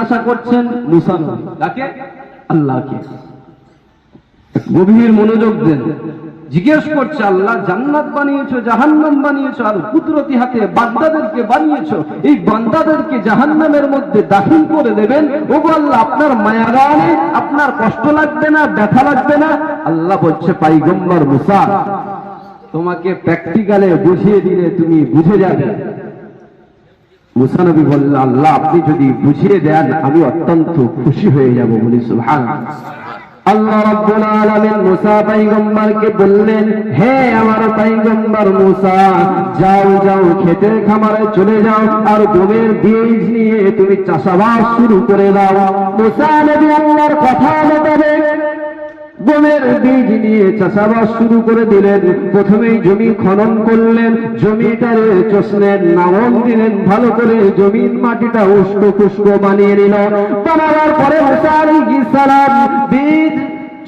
আশা করছেন মুসা নবী তাকে আল্লাহকে গভীর মনোযোগ দেন। জিজ্ঞেস করছে, আল্লাহ জান্নাত বানিয়েছো, জাহান্নাম বানিয়েছো, আর কুদরতি হাতে বান্দাদেরকে বানিয়েছো, এই বান্দাদেরকে জাহান্নামের মধ্যে দাখিল করে দেবেন। ওগো আল্লাহ, আপনার মায়া নেই? আপনার কষ্ট লাগবে না, ব্যথা লাগবে না? আল্লাহ বলছে, পয়গম্বর মুসা, তোমাকে প্র্যাকটিক্যালে বুঝিয়ে দিলে তুমি বুঝে যাবে। মুসা নবী বললেন, আল্লাহ আপনি যদি বুঝিয়ে দেন আমি অত্যন্ত খুশি হয়ে যাব। বলি সুবহানাল্লাহ। আল্লাহ রাব্বুল আলামিন মুসা পয়গম্বরকে বললেন, হে আমার পয়গম্বর মুসা, যাও যাও খেতে খামারে চলে যাও, আর গমের বীজ নিয়ে তুমি চাষাবাদ শুরু করে দাও। মুসা নবী আল্লাহর কথা মোতাবেক গমের বীজ নিয়ে চাষাবাদ শুরু করে দিলেন। প্রথমেই জমি খনন করলেন, জমিটারে চষলেন, নাঙল দিলেন, ভালো করে জমির মাটিটা উস্কো খুস্কো বানিয়ে নিল। বানাবার পরে মুসা আলাইহিস সালাম বীজ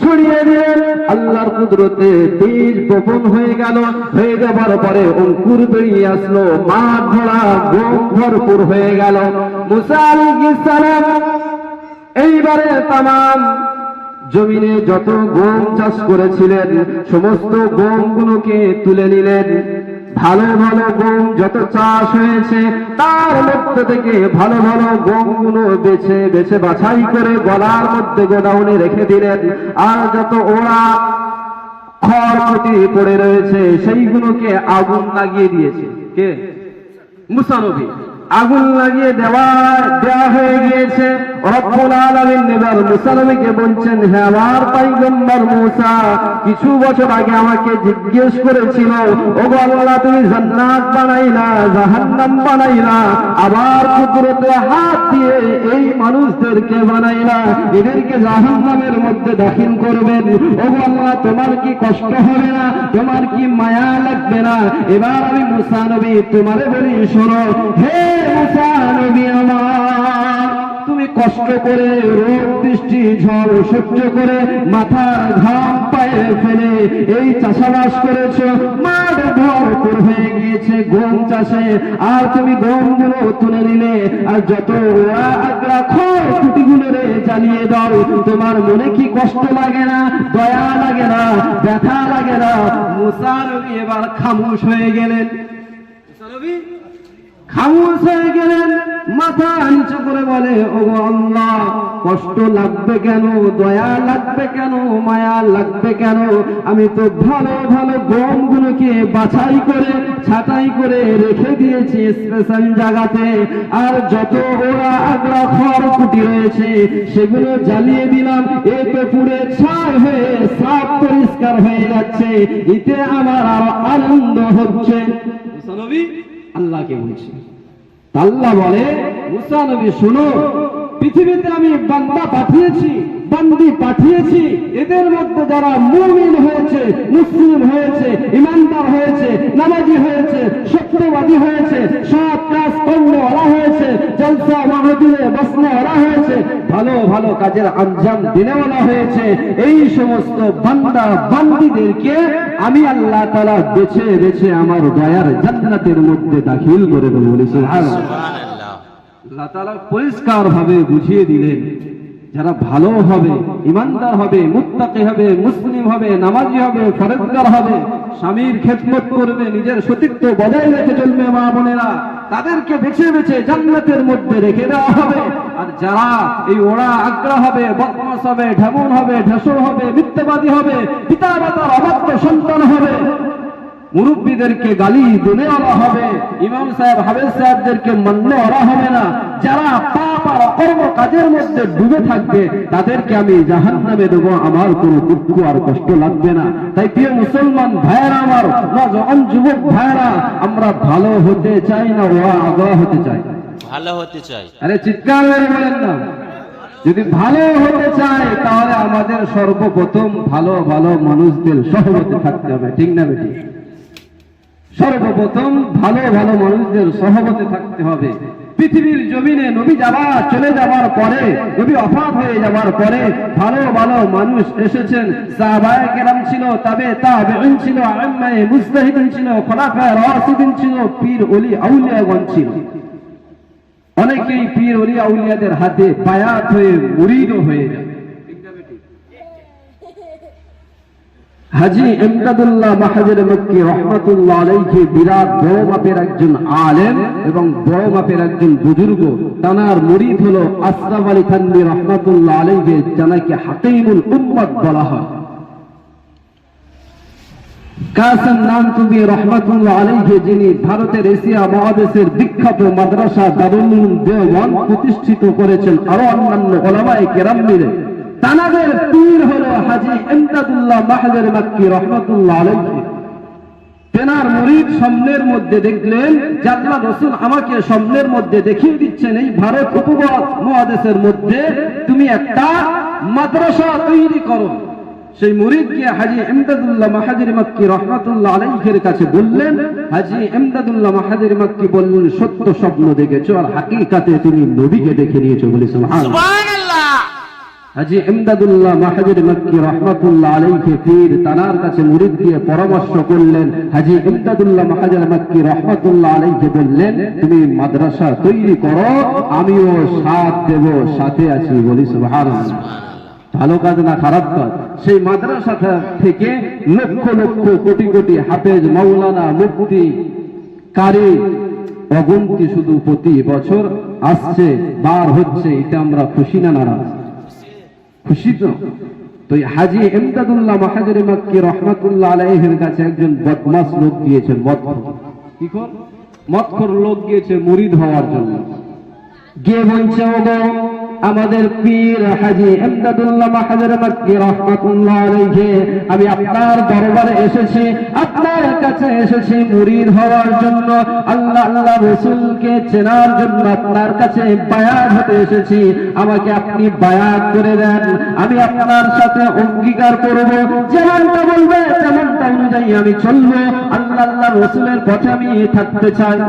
ছড়িয়ে দিলেন। আল্লাহর কুদরতে বীজ বপন হয়ে গেল। হয়ে যাবার পরে অঙ্কুর বেরিয়ে আসলো, মাঠ ভরা গম ভরপুর হয়ে গেল। মুসা আলাইহিস সালাম এইবারে তামাম জমিনে যত গম চাষ করেছিলেন সমস্ত গমগুলোকে তুলে নিলেন। ভালো ভালো গম যত চাষ হয়েছে তার মধ্যে থেকে ভালো ভালো গমগুলো বেছে বেছে বাছাই করে গলার মধ্যে গোডাউনে রেখে দিলেন। আর যত ওরা খড়কুটি পড়ে রয়েছে সেইগুলোকে আগুন লাগিয়ে দিয়েছে। কে? মুসা নবী। আগুন লাগিয়ে দেওয়া হয়ে গিয়েছে। রব্বুল আলামিন এবার মুসা নবীকে বলছেন, হে আমার পয়গম্বর মুসা, কিছু বছর আগে আমাকে জিজ্ঞেস করেছিল, ওগো আল্লাহ তুমি জান্নাত বানাইলা, জাহান্নাম বানাইলা, আবার কুদরতে হাত দিয়ে এই মানুষদেরকে বানাইলা, এদেরকে জাহান্নামের মধ্যে দাখিল করবেন। ওগো আল্লাহ, তোমার কি কষ্ট হবে না? তোমার কি মায়া লাগবে না? এবার আমি মুসা নবী তোমারে বলি, শোনো হে মুসা নবী আমার, তুমি কষ্ট করে রোদ বৃষ্টি ঝড় সহ্য করে মাথার ঘাম পায়ে ফেলে এই চাষাবাস করেছো, মাঠ ভরপুর হয়ে গিয়েছে গম চাষে, আর তুমি গমগুলো তুলে নিলে আর যত আগলা খড়কুটিগুলো রে জ্বালিয়ে দাও। তোমার মনে কি কষ্ট লাগে না? দয়া লাগে না? ব্যথা লাগে না? মুসা নবী এবার খামোশ হয়ে গেলেন। মুসা নবী খামোশ হয়ে গেলেন, মাথা নিচু করে বলে, ওগো আল্লাহ, কষ্ট লাগবে কেন? দয়া লাগবে কেন? মায়া লাগবে কেন? আমি তো ভালো ভালো গমগুলোকে বাছাই করে ছাঁটাই করে রেখে দিয়েছি স্পেশাল জায়গাতে, আর যত ওরা আগলা খড়কুটি রয়েছে সেগুলো জ্বালিয়ে দিলাম। এতে পুড়ে ছাই হয়ে সাফ পরিষ্কার হয়ে যাচ্ছে, এতে আমার আরো আনন্দ হচ্ছে। মুসা নবী আল্লাহকে বলছে। আল্লাহ বলে, মুসা নবী শোনো, পৃথিবীতে আমি বান্দা পাঠিয়েছি, বান্দি পাঠিয়েছি, এদের মধ্যে যারা মুমিন হয়েছে, মুসলিম হয়েছে, ইমানদার হয়েছে, নামাজি হয়েছে, সত্যবাদী হয়েছে, সৎ কাজ কর্মওয়ালা হয়েছে, জলসা মাহফিলে বসনেওয়ালা হয়েছে, ভালো ভালো কাজের আঞ্জাম দিনেওয়ালা হয়েছে, এই সমস্ত বান্দা বান্দিদেরকে আমি আল্লাহ তাআলা বেছে বেছে আমার দয়ার জান্নাতের মধ্যে দাখিল করে দেব। বলি সুবহানাল্লাহ। আল্লাহ তাআলা পরিষ্কার ভাবে বুঝিয়ে দিলেন, যারা ভালো হবে, ইমানদার হবে, মুত্তাকি হবে, মুসলিম হবে, নামাজি হবে, ফরজগার হবে, স্বামীর খেদমত করবে, নিজের সতীত্ব বজায় রেখে চলবে, মা বোনেরা, তাদেরকে বেছে বেছে জান্নাতের মধ্যে রেখে দেওয়া হবে। আর যারা এই ওরা আগ্রা হবে, বদমাশ হবে, ঢেমন হবে, ঢেসর হবে, মিথ্যাবাদী হবে, পিতা মাতার অবাধ্য সন্তান হবে, মুরব্বীদেরকে গালি দেওয়া হবে, ইমাম সাহেব হাফেজ সাহেবদেরকে মান্য করা হবে না, যারা পাপ আর অকর্ম কাজের মধ্যে ডুবে থাকবে তাদেরকে আমি জাহান্নামে দেব, আমার কোনো দুঃখ আর কষ্ট লাগবে না। তাই প্রিয় মুসলমান ভাইয়েরা আমার, নওজওয়ান যুবক ভাইয়েরা, আমরা ভালো হতে চাই না ওয়া আগা হতে চাই? ভালো হতে চাই। আরে চিৎকার করে বলেন না। যদি ভালো হতে চাই তাহলে আমাদের সর্বপ্রথম ভালো ভালো মানুষদের সহবতে থাকতে হবে, ঠিক না বেটি? সর্বপ্রথম ভালো ভালো মানুষদের সহবতে থাকতে হবে। পৃথিবীর জমিনে নবী চলে যাবার পরে, নবী ওফাত হয়ে যাবার পরে ভালো ভালো মানুষ এসেছেন। সাহাবায়ে কেরাম ছিল, তাবেঈন ছিল, আইম্মায়ে মুজতাহিদিন ছিল, খোলাফায়ে রাশিদিন ছিল, পীর ওলি আউলিয়াগণ ছিল। অনেকেই পীর ওলিয়া আউলিয়াদের হাতে বায়াত হয়ে মুরিদও হয়ে যায়। হাজী ইমদাদুল্লাহ মাহাজের মক্কি রহমাতুল্লাহ আলাইহি বিরাট বড় মাপের একজন আলেম এবং বড় মাপের একজন বুজুর্গ। তানার মুরিদ হলো আশরাফ আলী থানভী রহমাতুল্লাহ আলাইহি, যাকে হাকিমুল উম্মত বলা হয়। কাসেম নানতুবি রহমাতুল্লাহ আলাইহি, যিনি ভারতের এশিয়া মহাদেশের বিখ্যাত মাদ্রাসা দারুল উলুম দেওবন্দ প্রতিষ্ঠিত করেছেন, আরো অন্যান্য উলামায়ে কেরাম মিলে। তানাদের পীর হলো হাজী ইমদাদুল্লাহ মাহাজের মক্কি রহমাতুল্লাহ আলাইহি। তেনার মুরিদ স্বপ্নের মধ্যে দেখলেন যে আল্লাহ রাসূল আমাকে স্বপ্নের মধ্যে দেখিয়ে দিচ্ছেন, এই ভারত উপমহাদেশের মধ্যে তুমি একটা মাদ্রাসা তৈরি করো। সেই মুরিদকে হাজী ইমদাদুল্লাহ মাহাজের মক্কি রহমাতুল্লাহ আলাইহির কাছে বললেন। হাজী ইমদাদুল্লাহ মাহাজের মক্কি বললেন, সত্য স্বপ্ন দেখেছো আর হাকিকাতে তুমি নবীকে দেখে নিয়েছো। বলি সুবহানাল্লাহ। হাজী ইমদাদুল্লাহ মাহাজের মক্কি রহমাতুল্লাহ আলাইহি পীর তানার কাছে মুরিদ দিয়ে পরামর্শ করলেন। হাজী ইমদাদুল্লাহ মাহাজের মক্কি রহমাতুল্লাহ আলাইহি বললেন, তুমি মাদ্রাসা তৈরি করো, আমিও সাথ দেব, সাথে আছি। বলি সুবহানাল্লাহ। ভালো কাজ না খারাপ কাজ? সেই মাদ্রাসা থেকে লক্ষ লক্ষ কোটি কোটি হাফেজ, মাওলানা, মুফতি, কারি অগন্তি শুধু প্রতি বছর আসছে, বার হচ্ছে। এটা আমরা খুশি না নারাজ? খুশি তো। তো হাজী ইমদাদুল্লাহ মাহাজের মক্কি রহমাতুল্লাহ আলাইহির কাছে একজন বদমাশ লোক গিয়েছে, মদখোর লোক গিয়েছে মুরিদ হওয়ার জন্য। গিয়ে বলছে, ওগো আমাদের পীর হাজী ইমদাদুল্লাহ মাহাজের মক্কি রহমাতুল্লাহ আলাইহি, আমি আপনার দরবারে এসেছি, আপনার কাছে এসেছি মুরিদ হওয়ার জন্য, আল্লাহ আল্লাহ রাসূলকে চেনার জন্য আপনার কাছে বায়াত হতে এসেছি। আমাকে আপনি বায়াত করে দেন, আমি আপনার সাথে অঙ্গীকার করব, যেমনটা বলবে তেমনটা অনুযায়ী আমি চলবো, আল্লাহ আল্লাহ রাসূলের পথে আমি থাকতে চাই।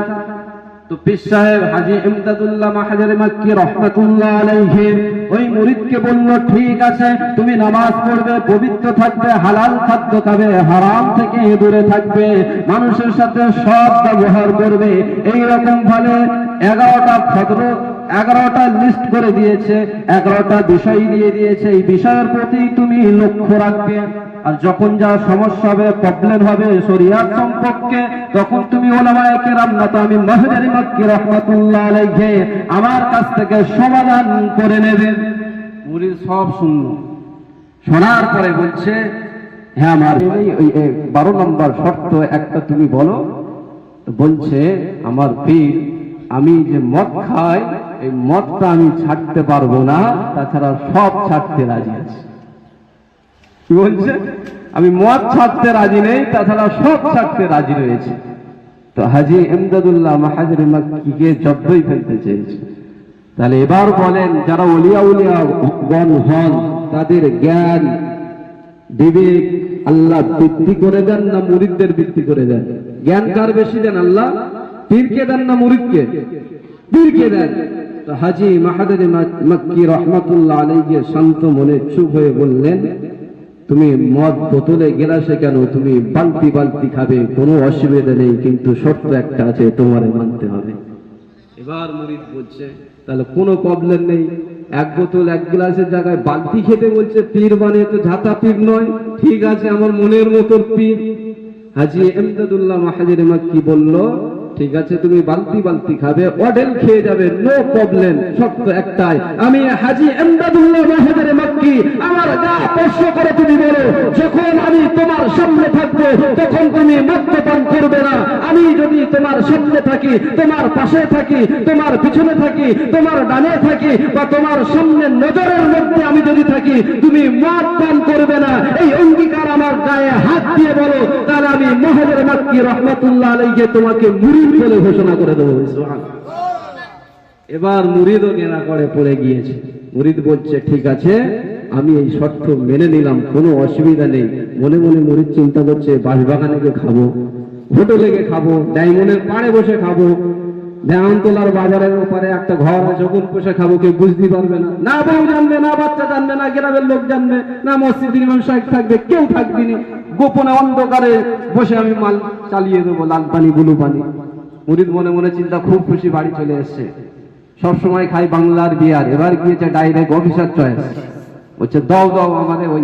তো পীর সাহেব হাজী ইমদাদুল্লাহ মাহাজের মক্কি রহমাতুল্লাহ আলাইহি ওই মুরিদকে বলল, ঠিক আছে, তুমি নামাজ পড়বে, পবিত্র থাকবে, হালাল খাদ্য খাবে, হারাম থেকে দূরে থাকবে, মানুষের সাথে সৎ ব্যবহার করবে। এইরকম ভাবে 11টা লিস্ট করে দিয়েছে, 11টা বিষয় দিয়ে দিয়েছে। এই বিষয়ের প্রতি তুমি লক্ষ্য রাখবে। আর যখন যা সমস্যা হবে, প্রবলেম হবে শরীয়ত সম্পর্কে, তখন তুমি উলামায়ে কেরাম না তো আমি মাহাজের মক্কি রহমাতুল্লাহ আলাইহি আমার কাছ থেকে সমাধান করে নেবে। মুরিদ সব শুনলো, শোনার পরে বলছে, হ্যাঁ আমার 12 নম্বর শর্ত একটা তুমি বলো। বলছে, আমার পীর, আমি যে মদ খাই এই মদটা আমি ছাড়তে পারবো না, তাছাড়া সব ছাড়তে রাজি আছি। কি বলছে? আমি মদ ছাড়তে রাজি নেই, তাছাড়া সব ছাড়তে রাজি রয়েছে। তো হাজী ইমদাদুল্লাহ মাহাজের মক্কিকে জব্দই ফেলতে চেয়েছে। তাহলে এবার বলেন, যারা ওলিয়া উলিয়া গণ হন তাদের জ্ঞান বিবেক আল্লাহ বৃদ্ধি করে দেন না মুরিদদের বৃদ্ধি করে দেন? জ্ঞান কার বেশি দেন? আল্লাহ। পীরকে দেন না মুরিদকে? পীরকে দেন। তো হাজী মাহাজের মক্কি রহমাতুল্লাহ আলাইহি শান্ত মনে চুপ হয়ে বললেন, তুমি মদ বোতলে গেলাসে কেন, তুমি বালতি বালতি খাবে, কোনো অসুবিধা নেই, কিন্তু শর্ত একটা আছে, তোমারে মানতে হবে। এবার মুরিদ বলছে, তাহলে কোনো প্রবলেম নেই, এক বোতল এক গ্লাসের জায়গায় বালতি খেতে বলছে, পীর মানে তো ঝাঁটা পীর নয়, ঠিক আছে আমার মনের মতো পীর। হাজী ইমদাদুল্লাহ মাহাজের মক্কি বলল, ঠিক আছে তুমি বালতি বালতি খাবে, অডেল খেয়ে যাবে, নো প্রবলেম, শর্ত একটাই, আমি হাজী ইমদাদুল্লাহ মাহাজের মক্কি আমার গা স্পর্শ করে তুমি বলো, যখন আমি তোমার সামনে থাকবো তখন তুমি মদ্যপান করবে না। আমি যদি তোমার সামনে থাকি, তোমার পাশে থাকি, তোমার পিছনে থাকি, তোমার ডানে থাকি, বা তোমার সামনে নজরের মধ্যে আমি যদি থাকি, তুমি মদ পান করবে না। এই অঙ্গীকার আমার গায়ে হাত দিয়ে বলো, তাহলে আমি মাহাজের মক্কি রহমাতুল্লাহ আলাইহি তোমাকে মুরিদ বলে ঘোষণা করে দেবো। এবার মুরিদও কেনা করে পড়ে গিয়েছে। মুরিদ বলছে, ঠিক আছে আমি এই শর্ত মেনে নিলাম, কোনো অসুবিধা নেই। মনে মনে মুরিদ চিন্তা করছে, বাঁশবাগানে গিয়ে খাবো, হোটেলে গিয়ে খাবো, ডায়মন্ডের পাড়ে বসে খাবো, দেওয়ানতলার বাজারের ওপারে একটা ঘর আছে, ওখানে বসে খাবো, কেউ বুঝতে পারবে না, না বউ জানবে, না বাচ্চা জানবে, না গ্রামের লোক জানবে, না মসজিদের ইমাম সাহেব থাকবে, কেউ থাকবে না, গোপনে অন্ধকারে বসে আমি মাল চালিয়ে দেবো, লাল পানি ব্লু পানি। মুরিদ মনে মনে চিন্তা, খুব খুশি, বাড়ি চলে এসছে। সবসময় খাই বাংলার বিয়ার, এবার গিয়েছে ডাইরেক্ট অফিসার চয়েস, বলছে দাও দাও আমাদের ওই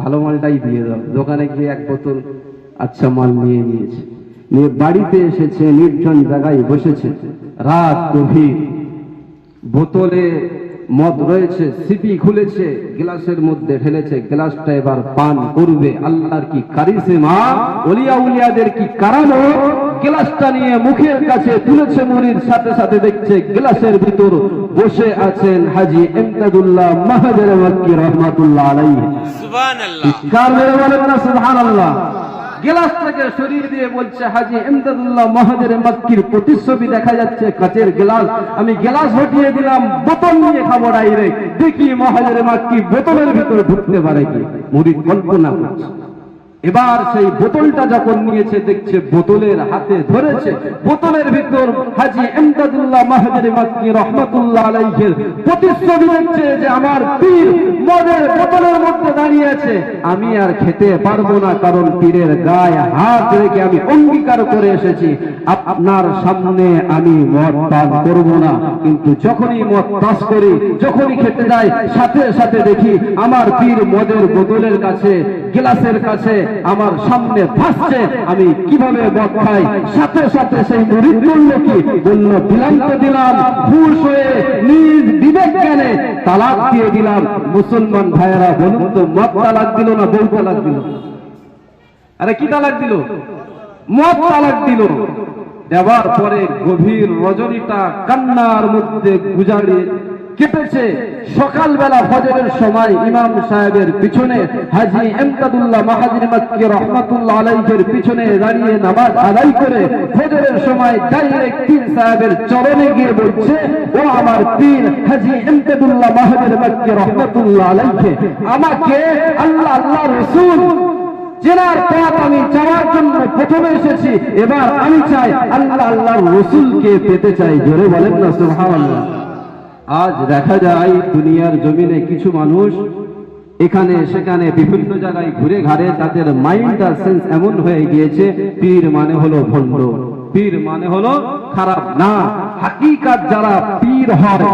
ভালো মালটাই দিয়ে দাও। দোকানে গিয়ে এক বোতল আচ্ছা মাল নিয়ে নিয়েছে, নিয়ে বাড়িতে এসেছে, নির্জন জায়গায় বসেছে, রাত গভীর, বোতলে মদ রয়েছে, সিপি খুলেছে, গ্লাসের মধ্যে ফেলেছে, গ্লাসটা এবার পান করবে। আল্লাহর কি কারিশমা, ওলিয়া উলিয়াদের কি কারানো। গ্লাসটা নিয়ে মুখের কাছে তুলেছে, মুড়ির সাথে সাথে দেখছে গ্লাসের ভিতর বসে আছেন হাজী ইমদাদুল্লাহ মাহাজের মক্কি রহমাতুল্লাহ আলাইহি। সুবহানাল্লাহ, কার মেরে বলেন না সুবহানাল্লাহ। গ্লাসটাকে শরীর দিয়ে বলছে হাজী ইমদাদুল্লাহ মাহাজের মক্কির প্রতিচ্ছবি দেখা যাচ্ছে, কাচের গ্লাস, আমি গ্লাস হটিয়ে দিলাম, বোতল নিয়ে খাবো ডাইরেক্ট, দেখি মাহাজের মক্কি বোতলের ভিতর ঢুকতে পারে কি। মুরিদ কল্পনা করছে। এবার সেই বোতলটা যখন নিয়েছে, দেখছে বোতলের হাতে ধরেছে, বোতলের ভিতর হাজী ইমদাদুল্লাহ মাহাজের মক্কি রহমাতুল্লাহ আলাইহির প্রতিচ্ছবি দেখছে যে আমার পীর মদের বোতলের মধ্যে দাঁড়িয়ে আছে। আমি আর খেতে পারবো না, কারণ পীরের গায়ে হাত রেখে আমি অঙ্গীকার করে এসেছি আপনার সামনে আমি মদ পান করবো না। কিন্তু যখনই মদ পাস করি, যখনই খেতে যাই, সাথে সাথে দেখি আমার পীর মদের বোতলের কাছে, গ্লাসের কাছে আমার সামনে ভাসছে, আমি কিভাবে মদ খাই। সাথে সাথে সেই মুরিদ বলল কি, বলল দিলাম তো দিলাম, হুঁশ হয়ে নিজ বিবেক জ্ঞানে তালাক দিয়ে দিলাম। মুসলমান ভাইয়েরা বলুন তো, মদ তালাক দিল না বউ তালাক দিল? আরে কি তালাক দিল? মদ তালাক দিল। দেওয়ার পরে গভীর রজনীটা কান্নার মধ্যে গুজারিয়ে কেটেছে। সকালবেলা ফজরের সময় ইমাম সাহেবের পিছনে হাজী ইমদাদুল্লাহ মাহাজের মক্কি রহমাতুল্লাহ আলাইহির পিছনে দাঁড়িয়ে নামাজ আদায় করে ফজরের সময় ডাইরেক্ট পীর সাহেবের চরণে গিয়ে বলছে, ও আমার পীর হাজী ইমদাদুল্লাহ মাহাজের মক্কি রহমাতুল্লাহ আলাইহি, আমাকে আল্লাহ আল্লাহ রাসূল চেনার পথ আমি চাওয়ার জন্য প্রথমে এসেছি, এবার আমি চাই আল্লাহ আল্লাহর রাসূলকে পেতে চাই। জোরে বলেন না সুবহানাল্লাহ। আজ দেখা যায় দুনিয়ার জমিনে কিছু মানুষ এখানে সেখানে বিভিন্ন জায়গায় ঘুরে ঘাড়ে, তাদের মাইন্ড আর সেন্স এমন হয়ে গিয়েছে, পীর মানে হলো ভণ্ড, পীর মানে হলো খারাপ। না, হাকিকাত যারা পীর হয়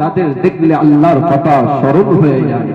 তাদের দেখলে আল্লাহর কথা স্মরণ হয়ে যায়।